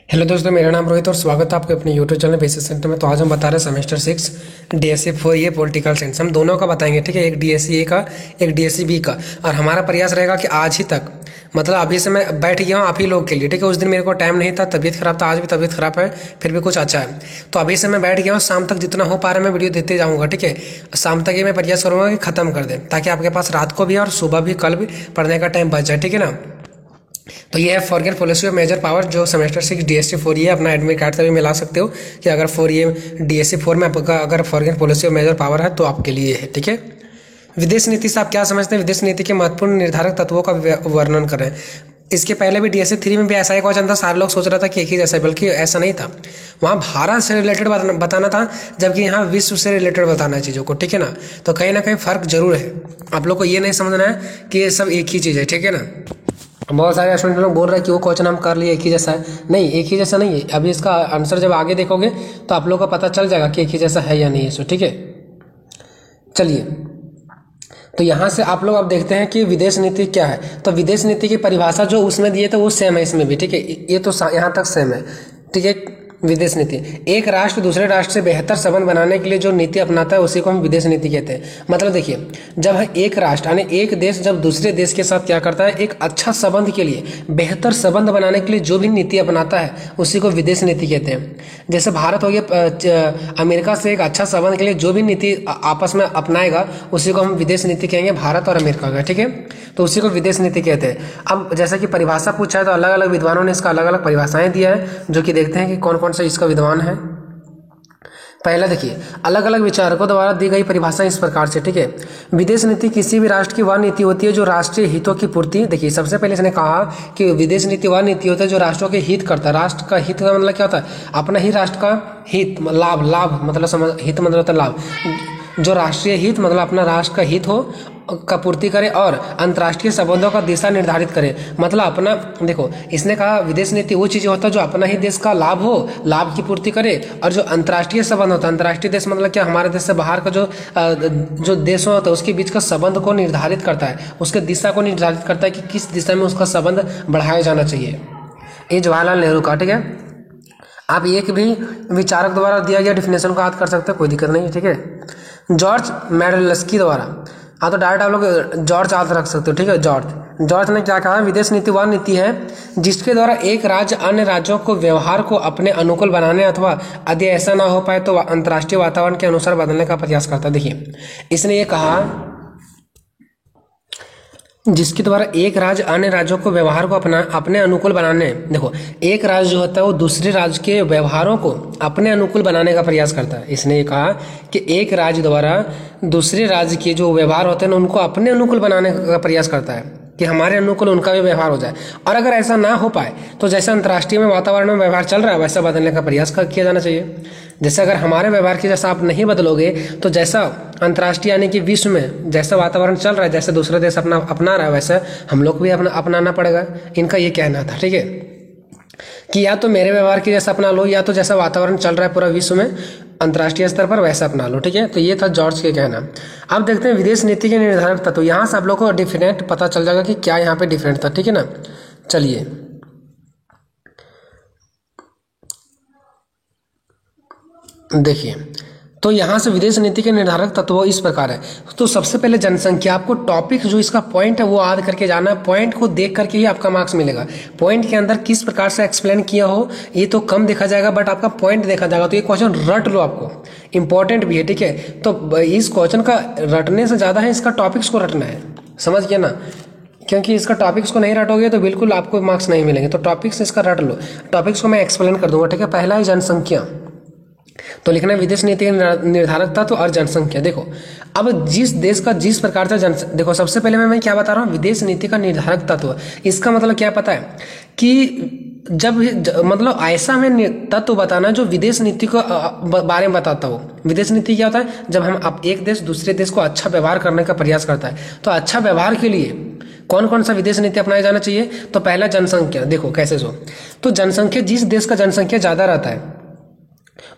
Hello दोस्तों, मेरा नाम रोहित और स्वागत है आपके अपने यूट्यूब चैनल बेसिस सेंटर में। तो आज हम बता रहे हैं सेमेस्टर 6 डीएससी 4 ये पॉलिटिकल साइंस। हम दोनों का बताएंगे, ठीक है। एक डीएससी ए का, एक डीएससी बी का। और हमारा प्रयास रहेगा कि आज ही तक, मतलब अभी से मैं बैठ गया हूँ आप ही लोग के लिए, ठीक है। उस दिन मेरे को टाइम नहीं था, तबीयत खराब था, आज भी तबीयत खराब है, फिर भी कुछ अच्छा है। तो अभी से मैं बैठ गया हूँ, शाम तक जितना हो पा रहा है मैं वीडियो देते जाऊँगा, ठीक है। शाम तक ये मैं प्रयास करूँगा कि ख़त्म कर दें, ताकि आपके पास रात को भी और सुबह भी, कल भी पढ़ने का टाइम बच जाए, ठीक है ना। तो ये है forget policy of major power, जो सेमेस्टर 6 डीएससी 4 ये अपना एडमिट कार्ड से भी मिला सकते हो कि अगर 4 ये डीएससी 4 में आपका अगर forget policy of major power है तो आपके लिए है, ठीक है। विदेश नीति से आप क्या समझते हैं? विदेश नीति के महत्वपूर्ण निर्धारक तत्वों का वर्णन करें। इसके पहले भी डीएससी 3 में भी ऐसा ही क्वेश्चन था, सारे लोग सोच रहा था कि एक ही जैसा है, बल्कि ऐसा नहीं था। वहाँ भारत से रिलेटेड बताना था, जबकि यहाँ विश्व से रिलेटेड बताना है चीज़ों को, ठीक है ना। तो कहीं ना कहीं फर्क जरूर है। आप लोग को ये नहीं समझना है कि ये सब एक ही चीज़ है, ठीक है ना। बहुत सारे स्टूडेंट लोग बोल रहे हैं कि वो क्वेश्चन हम कर लिए एक ही जैसा है। नहीं, एक ही जैसा नहीं है। अभी इसका आंसर जब आगे देखोगे तो आप लोग को पता चल जाएगा कि एक ही जैसा है या नहीं है, सो ठीक है। चलिए, तो यहाँ से आप लोग अब देखते हैं कि विदेश नीति क्या है। तो विदेश नीति की परिभाषा जो उसमें दिए थे वो सेम है इसमें भी, ठीक है। ये तो यहाँ तक सेम है, ठीक है। विदेश नीति, एक राष्ट्र दूसरे राष्ट्र से बेहतर संबंध बनाने के लिए जो नीति अपनाता है उसी को हम विदेश नीति कहते हैं। मतलब देखिए, जब एक राष्ट्र यानी एक देश जब दूसरे देश के साथ क्या करता है, एक अच्छा संबंध के लिए, बेहतर संबंध बनाने के लिए जो भी नीति अपनाता है उसी को विदेश नीति कहते हैं। जैसे भारत हो गया, अमेरिका से एक अच्छा संबंध के लिए जो भी नीति आपस में अपनाएगा उसी को हम विदेश नीति कहेंगे, भारत और अमेरिका का, ठीक है। तो उसी को विदेश नीति कहते हैं। अब जैसा कि परिभाषा पूछा है तो अलग अलग विद्वानों ने इसका अलग अलग परिभाषाएं दिया है, जो कि देखते हैं कि कौन कौन सा इसका विद्वान है। पहला देखिए, अलग अलग विचारकों द्वारा दी गई परिभाषा इस प्रकार से, ठीक है। विदेश नीति किसी भी राष्ट्र की वह नीति होती है जो राष्ट्रीय हितों की पूर्ति, देखिए सबसे पहले इसने कहा कि विदेश नीति वह नीति होती है जो राष्ट्रों के हित करता है। राष्ट्र का हित का मतलब क्या होता है? अपना ही राष्ट्र का हित, लाभ, लाभ मतलब समझ, हित मतलब होता है लाभ। जो राष्ट्रीय हित मतलब अपना राष्ट्र का हित हो का पूर्ति करे, और अंतर्राष्ट्रीय संबंधों का दिशा निर्धारित करे। मतलब अपना, देखो इसने कहा विदेश नीति वो चीज़ होता है जो अपना ही देश का लाभ हो, लाभ की पूर्ति करे। और जो अंतर्राष्ट्रीय संबंध होता है, अंतर्राष्ट्रीय देश मतलब क्या, हमारे देश से बाहर का जो देश होता है उसके बीच का संबंध को निर्धारित करता है, उसके दिशा को निर्धारित करता है कि किस दिशा में उसका संबंध बढ़ाया जाना चाहिए। ये जवाहरलाल नेहरू का, ठीक है। आप एक भी विचारक द्वारा दिया गया डिफिनेशन को याद कर सकते हैं, कोई दिक्कत नहीं है, ठीक है। जॉर्ज मेडलस्की द्वारा, हाँ तो डायरेक्ट आप लोग जॉर्ज याद रख सकते हो, ठीक है। जॉर्ज ने क्या कहा? विदेश नीति वह नीति है जिसके द्वारा एक राज्य अन्य राज्यों को व्यवहार को अपने अनुकूल बनाने, अथवा यदि ऐसा ना हो पाए तो अंतर्राष्ट्रीय वातावरण के अनुसार बदलने का प्रयास करता है। देखिए, इसने ये कहा जिसके द्वारा एक राज्य अन्य राज्यों को व्यवहार को अपने अनुकूल बनाने, देखो एक राज्य जो होता है वो दूसरे राज्य के व्यवहारों को अपने अनुकूल बनाने का प्रयास करता है। इसने ये कहा कि एक राज्य द्वारा दूसरे राज्य के जो व्यवहार होते हैं उनको अपने अनुकूल बनाने का प्रयास करता है कि हमारे अनुकूल उनका भी व्यवहार हो जाए। और अगर ऐसा ना हो पाए तो जैसा अंतर्राष्ट्रीय में वातावरण में व्यवहार चल रहा है वैसा बदलने का प्रयास किया जाना चाहिए। जैसे अगर हमारे व्यवहार के जैसा आप नहीं बदलोगे तो जैसा अंतर्राष्ट्रीय यानी कि विश्व में जैसा वातावरण चल रहा है, जैसे दूसरे देश अपना रहा है, वैसा हम लोग भी अपनाना पड़ेगा। इनका ये कहना था, ठीक है, कि या तो मेरे व्यवहार की जैसा अपना लो, या तो जैसा वातावरण चल रहा है पूरा विश्व में अंतर्राष्ट्रीय स्तर पर वैसा अपना लो, ठीक है। तो ये था जॉर्ज के कहना। अब देखते हैं विदेश नीति के निर्धारक तत्व। यहाँ से आप लोग को डिफरेंट पता चल जाएगा कि क्या यहाँ पे डिफरेंट था, ठीक है ना। चलिए, देखिए, तो यहाँ से विदेश नीति के निर्धारक तत्व इस प्रकार है। तो सबसे पहले जनसंख्या, आपको टॉपिक जो इसका पॉइंट है वो याद करके जाना है। पॉइंट को देख करके ही आपका मार्क्स मिलेगा। पॉइंट के अंदर किस प्रकार से एक्सप्लेन किया हो ये तो कम देखा जाएगा, बट आपका पॉइंट देखा जाएगा। तो ये क्वेश्चन रट लो, आपको इंपॉर्टेंट भी है, ठीक है। तो इस क्वेश्चन का रटने से ज़्यादा है इसका टॉपिक्स को रटना है, समझ गया ना। क्योंकि इसका टॉपिक्स को नहीं रटोगे तो बिल्कुल आपको मार्क्स नहीं मिलेंगे। तो टॉपिक्स इसका रट लो, टॉपिक्स को मैं एक्सप्लेन कर दूंगा, ठीक है। पहला है जनसंख्या, तो लिखना है विदेश नीति का निर्धारक तत्व और जनसंख्या। देखो, अब जिस देश का जिस प्रकार से देखो सबसे पहले मैं क्या बता रहा हूँ, विदेश नीति का निर्धारक तत्व। इसका मतलब क्या पता है कि मतलब ऐसा हमें तत्व बताना जो विदेश नीति को बारे में बताता हो। विदेश नीति क्या होता है? जब हम एक देश दूसरे देश को अच्छा व्यवहार करने का प्रयास करता है। तो अच्छा व्यवहार के लिए कौन कौन सा विदेश नीति अपनाया जाना चाहिए? तो पहला जनसंख्या। देखो कैसे तो जनसंख्या, जिस देश का जनसंख्या ज्यादा रहता है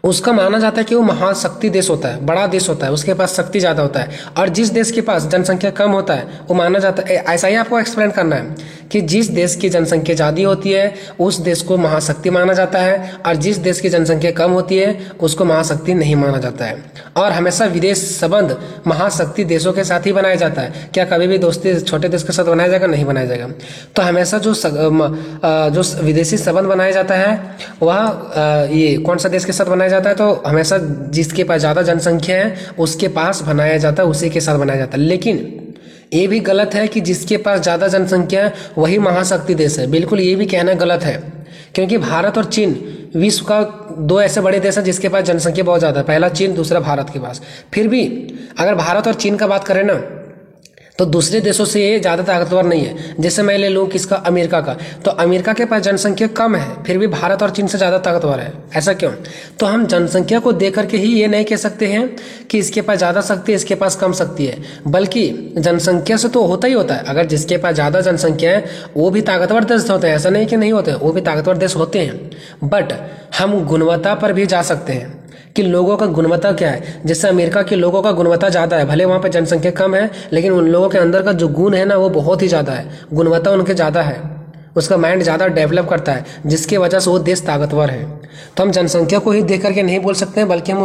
उसका माना जाता है कि वो महाशक्ति देश होता है, बड़ा देश होता है, उसके पास शक्ति ज़्यादा होता है। और जिस देश के पास जनसंख्या कम होता है वो माना जाता है, ऐसा ही आपको एक्सप्लेन करना है कि जिस देश की जनसंख्या ज़्यादा होती है उस देश को महाशक्ति माना जाता है, और जिस देश की जनसंख्या कम होती है उसको महाशक्ति नहीं माना जाता है। और हमेशा विदेश संबंध महाशक्ति देशों के साथ ही बनाया जाता है। क्या कभी भी दोस्ती छोटे देश के साथ बनाया जाएगा? नहीं बनाया जाएगा। तो हमेशा जो विदेशी संबंध बनाया जाता है वह ये कौन सा देश के साथ बनाया जाता है? तो हमेशा जिसके पास ज़्यादा जनसंख्या है उसके पास बनाया जाता है, उसी के साथ बनाया जाता है। लेकिन ये भी गलत है कि जिसके पास ज़्यादा जनसंख्या है वही महाशक्ति देश है। बिल्कुल ये भी कहना गलत है, क्योंकि भारत और चीन विश्व का दो ऐसे बड़े देश हैं जिसके पास जनसंख्या बहुत ज़्यादा है। पहला चीन, दूसरा भारत के पास। फिर भी अगर भारत और चीन का बात करें ना तो दूसरे देशों से ये ज़्यादा ताकतवर नहीं है। जैसे मैं ले लूँ किसका, अमेरिका का, तो अमेरिका के पास जनसंख्या कम है फिर भी भारत और चीन से ज़्यादा ताकतवर है। ऐसा क्यों? तो हम जनसंख्या को देख करके ही ये नहीं कह सकते हैं कि इसके पास ज़्यादा शक्ति है इसके पास कम शक्ति है, बल्कि जनसंख्या से तो होता ही होता है। अगर जिसके पास ज़्यादा जनसंख्या है वो भी ताकतवर देश होते हैं, ऐसा नहीं कि नहीं होते हैं, वो भी ताकतवर देश होते हैं। बट हम गुणवत्ता पर भी जा सकते हैं कि लोगों का गुणवत्ता क्या है। जैसे अमेरिका के लोगों का गुणवत्ता ज़्यादा है, भले वहाँ पर जनसंख्या कम है लेकिन उन लोगों के अंदर का जो गुण है ना वो बहुत ही ज़्यादा है, गुणवत्ता उनके ज़्यादा है, उसका माइंड ज़्यादा डेवलप करता है, जिसकी वजह से वो देश ताकतवर है। तो हम जनसंख्या को ही देख करके नहीं बोल सकते हैं, बल्कि हम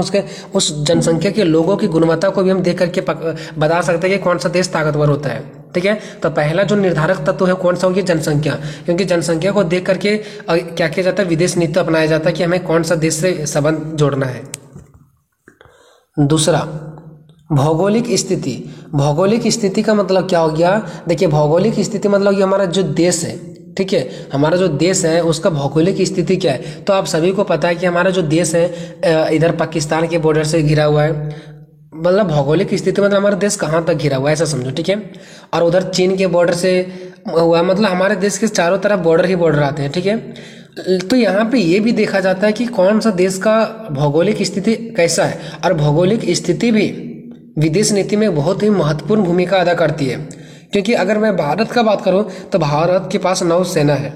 उस जनसंख्या के लोगों की गुणवत्ता को भी हम देख करके बता सकते हैं कि कौन सा देश ताकतवर होता है। ठीक है, तो पहला जो निर्धारक तत्व है कौन सा होगी? जनसंख्या। क्योंकि जनसंख्या को देख करके क्या किया जाता है? विदेश नीति अपनाया जाता है कि हमें कौन सा देश से संबंध जोड़ना है। दूसरा, भौगोलिक स्थिति। भौगोलिक स्थिति का मतलब क्या हो गया? देखिए, भौगोलिक स्थिति मतलब ये हमारा जो देश है, ठीक है, हमारा जो देश है उसका भौगोलिक स्थिति क्या है? तो आप सभी को पता है कि हमारा जो देश है इधर पाकिस्तान के बॉर्डर से घिरा हुआ है। मतलब भौगोलिक स्थिति मतलब हमारा देश कहाँ तक घिरा हुआ है ऐसा समझो, ठीक है। और उधर चीन के बॉर्डर से हुआ, मतलब हमारे देश के चारों तरफ बॉर्डर ही बॉर्डर आते हैं, ठीक है। तो यहाँ पे ये भी देखा जाता है कि कौन सा देश का भौगोलिक स्थिति कैसा है, और भौगोलिक स्थिति भी विदेश नीति में बहुत ही महत्वपूर्ण भूमिका अदा करती है। क्योंकि अगर मैं भारत का बात करूँ तो भारत के पास नौसेना है,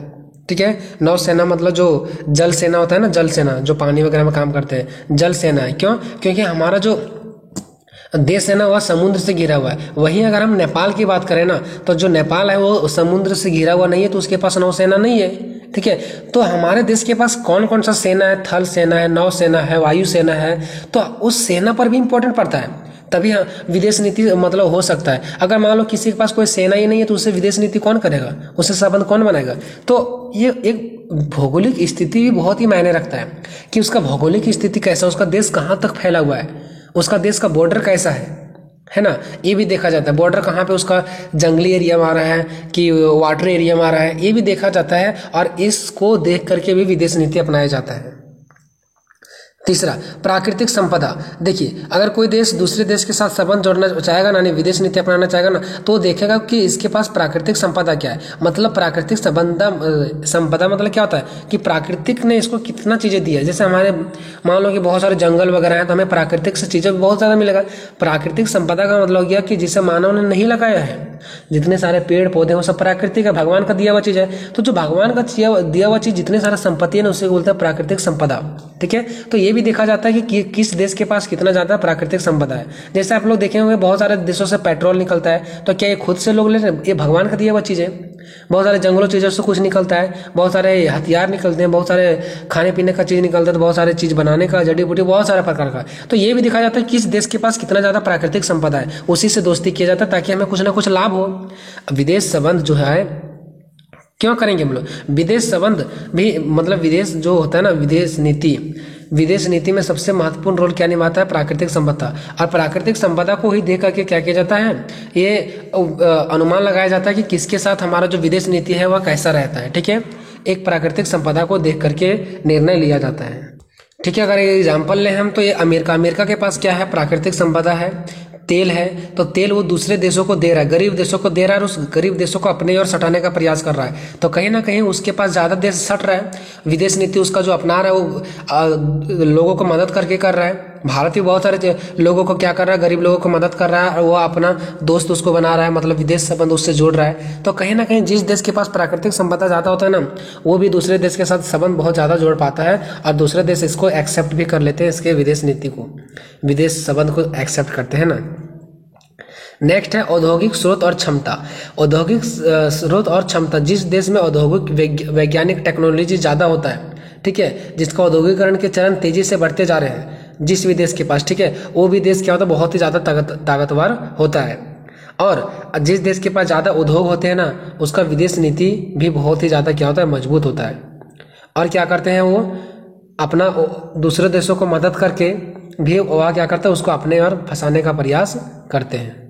ठीक है। नौसेना मतलब जो जल सेना होता है ना, जल सेना जो पानी वगैरह में काम करते हैं, जल सेना है। क्यों? क्योंकि हमारा जो देश है ना वह समुद्र से घिरा हुआ है। वहीं अगर हम नेपाल की बात करें ना तो जो नेपाल है वो समुद्र से घिरा हुआ नहीं है, तो उसके पास नौसेना नहीं है, ठीक है। तो हमारे देश के पास कौन कौन सा सेना है? थल सेना है, नौ सेना है, वायु सेना है। तो उस सेना पर भी इम्पोर्टेंट पड़ता है, तभी हाँ विदेश नीति मतलब हो सकता है। अगर मान लो किसी के पास कोई सेना ही नहीं है तो उससे विदेश नीति कौन करेगा, उससे संबंध कौन बनाएगा? तो ये एक भौगोलिक स्थिति भी बहुत ही मायने रखता है कि उसका भौगोलिक स्थिति कैसा, उसका देश कहाँ तक फैला हुआ है, उसका देश का बॉर्डर कैसा है ना, ये भी देखा जाता है। बॉर्डर कहाँ पे उसका जंगली एरिया में आ रहा है कि वाटर एरिया में आ रहा है, ये भी देखा जाता है, और इसको देख करके भी विदेश नीति अपनाया जाता है। तीसरा, प्राकृतिक संपदा। देखिए, अगर कोई देश दूसरे देश के साथ संबंध जोड़ना चाहेगा ना, नहीं विदेश नीति अपनाना चाहेगा ना, तो देखेगा कि इसके पास प्राकृतिक संपदा क्या है। मतलब प्राकृतिक संपदा मतलब क्या होता है कि प्राकृतिक ने इसको कितना चीजें दी है। जैसे हमारे मान लो कि बहुत सारे जंगल वगैरह हैं तो हमें प्राकृतिक से चीजें बहुत ज्यादा मिलेगा। प्राकृतिक संपदा का मतलब गया कि जिसे मानव ने नहीं लगाया है, जितने सारे पेड़ पौधे वो सब प्राकृतिक है, भगवान का दिया हुआ चीज है। तो जो भगवान का दिया हुआ चीज जितने सारा संपत्ति है ना उसे बोलते हैं प्राकृतिक संपदा, ठीक है। तो ये भी देखा जाता है कि किस देश के पास कितना ज्यादा प्राकृतिक संपदा है। जैसे आप लोग देखे होंगे बहुत सारे देशों से पेट्रोल निकलता है, तो क्या ये खुद से लोग ले रहे हैं? ये भगवान का दिया हुआ चीज है। बहुत सारे जंगलों चीजों से कुछ निकलता है, बहुत सारे हथियार निकलते हैं, बहुत सारे खाने पीने का चीज निकलता है, तो बहुत सारे चीज बनाने का, जड़ी बूटी, बहुत सारे प्रकार का। तो ये भी दिखाया जाता है किस देश के पास कितना ज्यादा प्राकृतिक संपदा है, उसी से दोस्ती किया जाता है ताकि हमें कुछ ना कुछ लाभ हो। विदेश संबंध जो है क्यों करेंगे हम लोग? विदेश संबंध भी मतलब विदेश जो होता है ना, विदेश नीति में सबसे महत्वपूर्ण रोल क्या निभाता है? प्राकृतिक संपदा। और प्राकृतिक संपदा को ही देख करके क्या किया जाता है, ये अनुमान लगाया जाता है कि किसके साथ हमारा जो विदेश नीति है वह कैसा रहता है, ठीक है। एक प्राकृतिक संपदा को देख करके निर्णय लिया जाता है, ठीक है। अगर एग्जाम्पल लें हम तो ये अमेरिका के पास क्या है? प्राकृतिक संपदा है, तेल है। तो तेल वो दूसरे देशों को दे रहा है, गरीब देशों को दे रहा है, और उस गरीब देशों को अपने ओर सटाने का प्रयास कर रहा है। तो कहीं ना कहीं उसके पास ज्यादा देश सट रहा है, विदेश नीति उसका जो अपना रहा है वो लोगों को मदद करके कर रहा है। भारत भी बहुत सारे लोगों को क्या कर रहा है, गरीब लोगों को मदद कर रहा है, और वो अपना दोस्त उसको बना रहा है, मतलब विदेश संबंध उससे जोड़ रहा है। तो कहीं ना कहीं जिस देश के पास प्राकृतिक संपदा ज़्यादा होता है ना, वो भी दूसरे देश के साथ संबंध बहुत ज़्यादा जोड़ पाता है, और दूसरे देश इसको एक्सेप्ट भी कर लेते हैं, इसके विदेश नीति को, विदेश संबंध को एक्सेप्ट करते हैं ना। नेक्स्ट है औद्योगिक स्रोत और क्षमता। औद्योगिक स्रोत और क्षमता, जिस देश में औद्योगिक वैज्ञानिक टेक्नोलॉजी ज़्यादा होता है, ठीक है, जिसका औद्योगिकरण के चरण तेजी से बढ़ते जा रहे हैं, जिस भी देश के पास, ठीक है, वो भी देश क्या होता है, बहुत ही ज़्यादा ताकतवर होता है। और जिस देश के पास ज़्यादा उद्योग होते हैं ना, उसका विदेश नीति भी बहुत ही ज़्यादा क्या होता है, मजबूत होता है। और क्या करते हैं, वो अपना दूसरे देशों को मदद करके भी वह क्या करता है, उसको अपने और फंसाने का प्रयास करते हैं,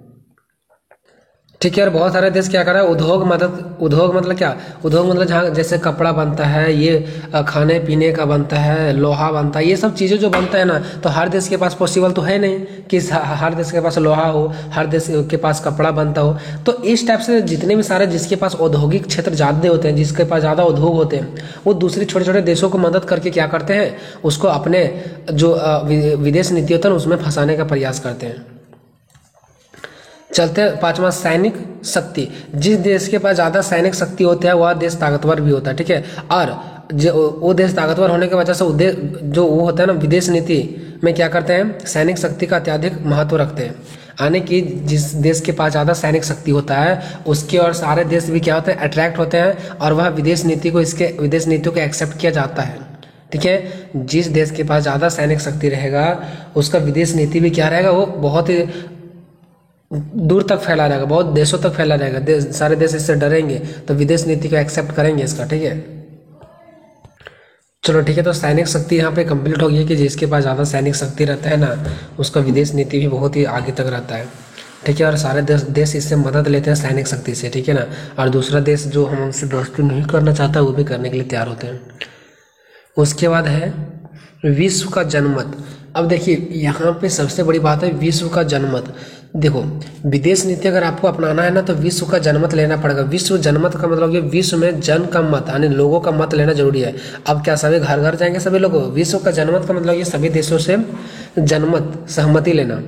ठीक है। और बहुत सारे देश क्या कर रहा है, उद्योग मतलब क्या, उद्योग मतलब जहाँ जैसे कपड़ा बनता है, ये खाने पीने का बनता है, लोहा बनता है, ये सब चीज़ें जो बनता है ना, तो हर देश के पास पॉसिबल तो है नहीं कि हर देश के पास लोहा हो, हर देश के पास कपड़ा बनता हो। तो इस टाइप से जितने भी सारे जिसके पास औद्योगिक क्षेत्र ज़्यादा होते हैं, जिसके पास ज़्यादा उद्योग होते हैं, वो दूसरे छोटे छोटे देशों को मदद करके क्या करते हैं, उसको अपने जो विदेश नीति होता है उसमें फंसाने का प्रयास करते हैं। चलते हैं पांचवा, सैनिक शक्ति। जिस देश के पास ज़्यादा सैनिक शक्ति होता है वह देश ताकतवर भी होता है, ठीक है। और जो वो देश ताकतवर होने की वजह से जो वो होता है ना, विदेश नीति में क्या करते हैं, सैनिक शक्ति का अत्यधिक महत्व रखते हैं। यानी कि जिस देश के पास ज़्यादा सैनिक शक्ति होता है उसके और सारे देश भी क्या होते हैं, अट्रैक्ट होते हैं, और वह विदेश नीतियों को एक्सेप्ट किया जाता है, ठीक है। जिस देश के पास ज़्यादा सैनिक शक्ति रहेगा उसका विदेश नीति भी क्या रहेगा, वो बहुत ही दूर तक फैला रहेगा, बहुत देशों तक फैला रहेगा, सारे देश इससे डरेंगे तो विदेश नीति को एक्सेप्ट करेंगे इसका, ठीक है। चलो ठीक है, तो सैनिक शक्ति यहाँ पे कंप्लीट हो गई कि जिसके पास ज़्यादा सैनिक शक्ति रहता है ना, उसका विदेश नीति भी बहुत ही आगे तक रहता है, ठीक है। और सारे देश इससे मदद लेते हैं सैनिक शक्ति से, ठीक है ना। और दूसरा देश जो हमसे दोस्ती नहीं करना चाहता वो भी करने के लिए तैयार होते हैं। उसके बाद है विश्व का जनमत। अब देखिए यहाँ पे सबसे बड़ी बात है विश्व का जनमत। देखो विदेश नीति अगर आपको अपनाना है ना तो विश्व का जनमत लेना पड़ेगा। विश्व जनमत का मतलब ये विश्व में जन का मत यानी लोगों का मत लेना जरूरी है। अब क्या सभी घर घर जाएंगे सभी लोग? विश्व का जनमत का मतलब ये सभी देशों से जनमत सहमति लेना,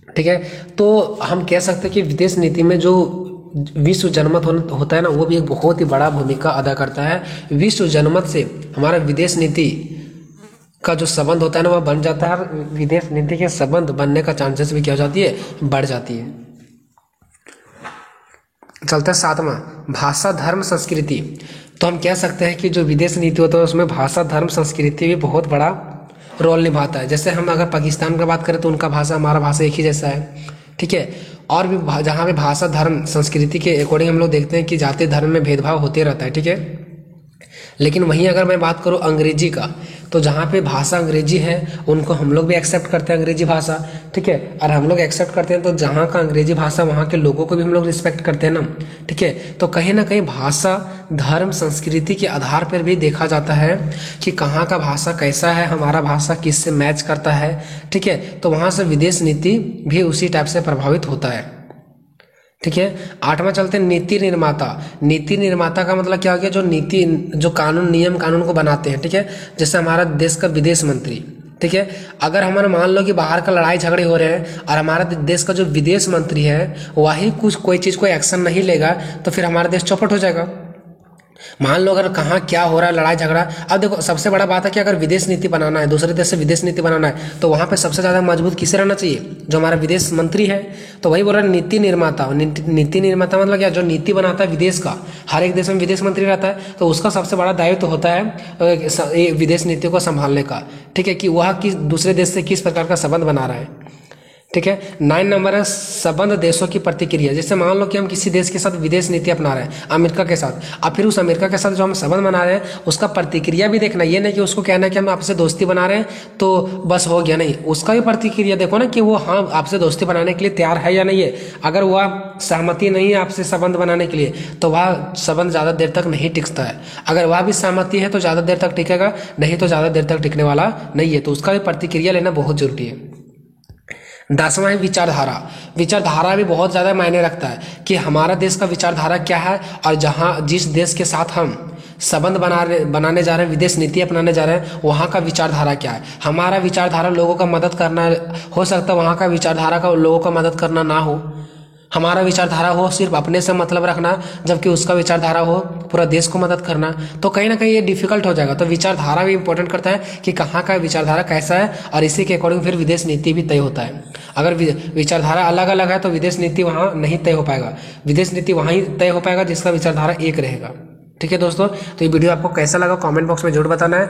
ठीक है। तो हम कह सकते हैं कि विदेश नीति में जो विश्व जनमत होता है ना वो भी एक बहुत ही बड़ा भूमिका अदा करता है। विश्व जनमत से हमारा विदेश नीति का जो संबंध होता है ना वह बन जाता है, विदेश नीति के संबंध बनने का चांसेस भी क्या हो जाती है, बढ़ जाती है। चलता है सातवां, भाषा धर्म संस्कृति। तो हम कह सकते हैं कि जो विदेश नीति होता है उसमें भाषा धर्म संस्कृति भी बहुत बड़ा रोल निभाता है। जैसे हम अगर पाकिस्तान की बात करें तो उनका भाषा हमारा भाषा एक ही जैसा है, ठीक है। और भी जहाँ पे भाषा धर्म संस्कृति के अकॉर्डिंग हम लोग देखते हैं कि जाति धर्म में भेदभाव होते रहता है, ठीक है। लेकिन वहीं अगर मैं बात करूँ अंग्रेजी का, तो जहाँ पे भाषा अंग्रेजी है उनको हम लोग भी एक्सेप्ट करते हैं अंग्रेजी भाषा, ठीक है। और हम लोग एक्सेप्ट करते हैं तो जहाँ का अंग्रेजी भाषा वहाँ के लोगों को भी हम लोग रिस्पेक्ट करते हैं ना, ठीक है। तो कहीं ना कहीं भाषा धर्म संस्कृति के आधार पर भी देखा जाता है कि कहाँ का भाषा कैसा है, हमारा भाषा किससे मैच करता है, ठीक है। तो वहाँ से विदेश नीति भी उसी टाइप से प्रभावित होता है, ठीक है। आठवां चलते हैं नीति निर्माता। नीति निर्माता का मतलब क्या हो गया, जो नीति जो कानून नियम कानून को बनाते हैं, ठीक है। जैसे हमारा देश का विदेश मंत्री, ठीक है। अगर हमारा मान लो कि बाहर का लड़ाई झगड़े हो रहे हैं और हमारा देश का जो विदेश मंत्री है वही कोई चीज़ कोई एक्शन नहीं लेगा तो फिर हमारा देश चौपट हो जाएगा। मान लो अगर कहाँ क्या हो रहा है लड़ाई झगड़ा, अब देखो सबसे बड़ा बात है कि अगर विदेश नीति बनाना है, दूसरे देश से विदेश नीति बनाना है तो वहाँ पे सबसे ज़्यादा मजबूत किसे रहना चाहिए, जो हमारा विदेश मंत्री है। तो वही बोल रहा है नीति निर्माता। नीति निर्माता मतलब क्या, जो नीति बनाता है विदेश का, हर एक देश में विदेश मंत्री रहता है तो उसका सबसे बड़ा दायित्व तो होता है विदेश नीति को संभालने का, ठीक है, कि वह किस दूसरे देश से किस प्रकार का संबंध बना रहा है, ठीक है। 9 नंबर है संबंध देशों की प्रतिक्रिया। जैसे मान लो कि हम किसी देश के साथ विदेश नीति अपना रहे हैं, अमेरिका के साथ, अब फिर उस अमेरिका के साथ जो हम संबंध बना रहे हैं उसका प्रतिक्रिया भी देखना। ये नहीं कि उसको कहना है कि हम आपसे दोस्ती बना रहे हैं तो बस हो गया, नहीं, उसका भी प्रतिक्रिया देखो ना कि वो हाँ आपसे दोस्ती बनाने के लिए तैयार है या नहीं है। अगर वह सहमति नहीं है आपसे संबंध बनाने के लिए तो वह संबंध ज़्यादा देर तक नहीं टिकता है। अगर वह भी सहमति है तो ज़्यादा देर तक टिकेगा, नहीं तो ज़्यादा देर तक टिकने वाला नहीं है। तो उसका भी प्रतिक्रिया लेना बहुत जरूरी है। 10वां है विचारधारा। विचारधारा भी बहुत ज़्यादा मायने रखता है कि हमारा देश का विचारधारा क्या है और जिस देश के साथ हम संबंध बनाने जा रहे हैं, विदेश नीति अपनाने जा रहे हैं, वहाँ का विचारधारा क्या है। हमारा विचारधारा लोगों का मदद करना हो सकता है, वहाँ का विचारधारा का लोगों का मदद करना ना हो। हमारा विचारधारा हो सिर्फ अपने से मतलब रखना, जबकि उसका विचारधारा हो पूरा देश को मदद करना, तो कहीं ना कहीं ये डिफिकल्ट हो जाएगा। तो विचारधारा भी इंपॉर्टेंट करता है कि कहाँ का विचारधारा कैसा है, और इसी के अकॉर्डिंग फिर विदेश नीति भी तय होता है। अगर विचारधारा अलग अलग है तो विदेश नीति वहाँ नहीं तय हो पाएगा। विदेश नीति वहाँ ही तय हो पाएगा जिसका विचारधारा एक रहेगा। ठीक है दोस्तों, तो ये वीडियो आपको कैसा लगा कमेंट बॉक्स में जरूर बताना है।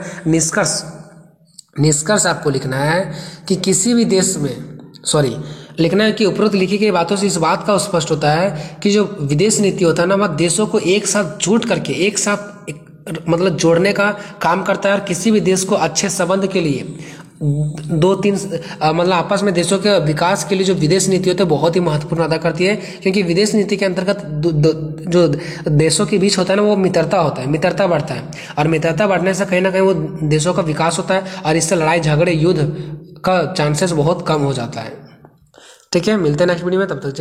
निष्कर्ष आपको लिखना है कि किसी भी देश में लिखना है कि उपरोक्त लिखी गई बातों से इस बात का स्पष्ट होता है कि जो विदेश नीति होता है ना, वह देशों को एक साथ जुट करके मतलब जोड़ने का काम करता है, और किसी भी देश को अच्छे संबंध के लिए मतलब आपस में देशों के विकास के लिए जो विदेश नीति होती है बहुत ही महत्वपूर्ण अदा करती है। क्योंकि विदेश नीति के अंतर्गत जो देशों के बीच होता है ना, वो मित्रता होता है, मित्रता बढ़ता है, और मित्रता बढ़ने से कहीं ना कहीं वो देशों का विकास होता है, और इससे लड़ाई झगड़े युद्ध का चांसेस बहुत कम हो जाता है। ठीक है, मिलते हैं नेक्स्ट वीडियो में, तब तक